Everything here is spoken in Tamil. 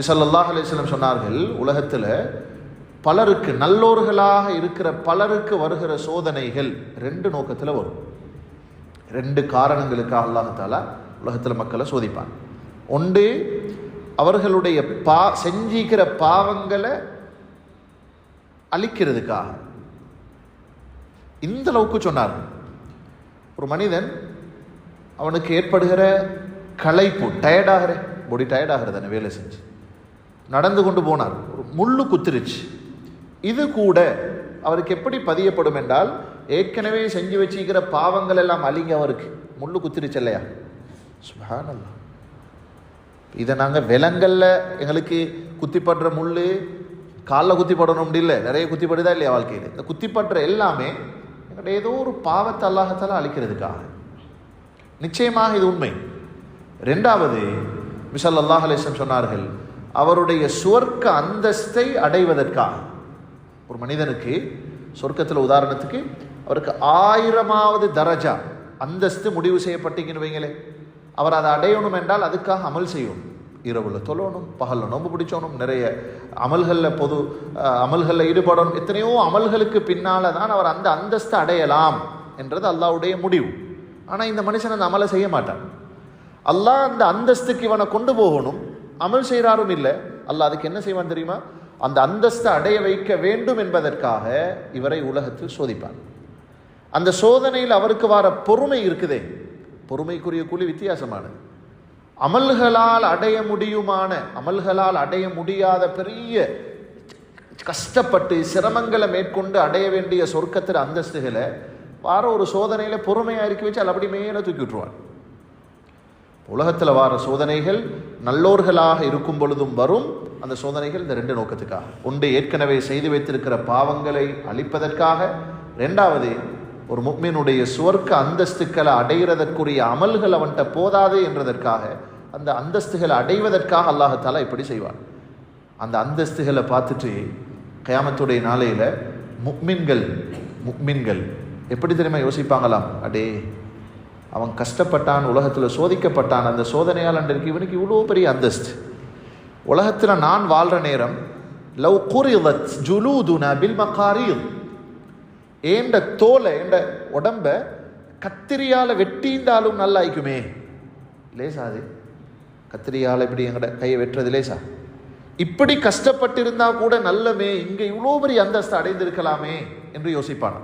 ஸல்லல்லாஹு அலைஹி வஸல்லம் சொன்னார்கள், உலகத்தில் பலருக்கு, நல்லோர்களாக இருக்கிற பலருக்கு வருகிற சோதனைகள் ரெண்டு நோக்கத்தில் வரும். ரெண்டு காரணங்களுக்காக அல்லாஹ் தஆலா உலகத்தில் மக்களை சோதிப்பான். ஒன்று, அவர்களுடைய செஞ்சிக்கிற பாவங்களை அழிக்கிறதுக்காக. இந்த அளவுக்கு சொன்னார், ஒரு மனிதன் அவனுக்கு ஏற்படுகிற களைப்பு, டயர்டாகிற பாடி டயர்டாகிறதான வேலை செஞ்சு நடந்து கொண்டு போனார், ஒரு முள்ளு குத்திருச்சு. இது கூட அவருக்கு எப்படி பதியப்படும் என்றால், ஏற்கனவே செஞ்சு வச்சிக்கிற பாவங்கள் எல்லாம் அழிங்க, அவருக்கு முள்ளு குத்திருச்சு இல்லையா? சுப்ஹானல்லாஹ். இதை நாங்கள் விலங்கல்ல எங்களுக்கு குத்திப்படுற முள்ளு காலில் குத்திப்படணும் இல்லை, நிறைய குத்திப்படுதா இல்லையா வாழ்க்கையில்? இந்த குத்திப்படுற எல்லாமே எங்களுடைய ஏதோ ஒரு பாவத்தை அல்லாஹ்தாலா அழிக்கிறதுக்காக. நிச்சயமாக இது உண்மை. ரெண்டாவது, நபி ஸல்லல்லாஹு அலைஹி வஸல்லம் சொன்னார்கள், அவருடைய சுவர்க்க அந்தஸ்தை அடைவதற்காக. ஒரு மனிதனுக்கு சொர்க்கத்தில் உதாரணத்துக்கு அவருக்கு 1000வது தரஜா அந்தஸ்து முடிவு செய்யப்பட்டீங்கன்னு வைங்களே, அவர் அதை அடையணும் என்றால் அதுக்காக அமல் செய்யணும். இரவுல தொழணும், பகலில் நோன்பு பிடிச்சோணும், நிறைய அமல்களில் பொது அமல்களில் ஈடுபடணும். எத்தனையோ அமல்களுக்கு பின்னால் தான் அவர் அந்த அந்தஸ்தை அடையலாம் என்றது அல்லாஹ்வுடைய முடிவு. ஆனால் இந்த மனுஷன் அந்த அமலை செய்ய மாட்டான். அல்லாஹ் அந்த அந்தஸ்துக்கு இவனை கொண்டு போகணும், அமல் செய்கிறாரும் இல்லை. அல்லாஹ் அதுக்கு என்ன செய்வான் தெரியுமா? அந்த அந்தஸ்தை அடைய வைக்க வேண்டும் என்பதற்காக இவரை உலகத்தில் சோதிப்பான். அந்த சோதனையில் அவருக்கு வர பொறுமை இருக்குதே, பொறுமைக்குரிய கூலி வித்தியாசமானது. அமல்களால் அடைய முடியுமான, அமல்களால் அடைய முடியாத பெரிய கஷ்டப்பட்டு சிரமங்களை மேற்கொண்டு அடைய வேண்டிய சொர்க்கத்தில் அந்தஸ்துகளை வார ஒரு சோதனையில் பொறுமையாக இறக்கி வச்சு அது அப்படி மேலே தூக்கி விட்டுருவான். உலகத்தில் வார சோதனைகள் நல்லோர்களாக இருக்கும் பொழுதும் வரும். அந்த சோதனைகள் இந்த ரெண்டு நோக்கத்துக்காக. ஒன்று, ஏற்கனவே செய்து வைத்திருக்கிற பாவங்களை அழிப்பதற்காக. ரெண்டாவது, ஒரு முஃமினுடைய சுவர்க்க அந்தஸ்துக்களை அடைகிறதற்குரிய அமல்கள் அவன்கிட்ட போதாது என்றதற்காக, அந்த அந்தஸ்துகளை அடைவதற்காக அல்லாஹ் தஆலா இப்படி செய்வான். அந்த அந்தஸ்துகளை பார்த்துட்டு கியாமத்துடைய நாளையில் முஃமின்கள் எப்படி தெரியுமா யோசிப்பாங்களாம், அடே அவன் கஷ்டப்பட்டான், உலகத்தில் சோதிக்கப்பட்டான், அந்த சோதனையால் அன்றைக்கு இவனுக்கு இவ்வளோ பெரிய அந்தஸ்து. உலகத்தில் நான் வாழ்கிற நேரம் லவ் குரிதத் ஜுலூதுனா பில் மகாரீத், ஏண்ட தோலை ஏண்ட உடம்ப கத்திரியால் வெட்டிந்தாலும் நல்லா ஆயிக்குமே. லேசா அது கத்திரியால் இப்படி எங்கட கையை வெட்டுறது லேசா? இப்படி கஷ்டப்பட்டிருந்தா கூட நல்லமே, இங்கே இவ்வளோ பெரிய அந்தஸ்து அடைந்திருக்கலாமே என்று யோசிப்பான்.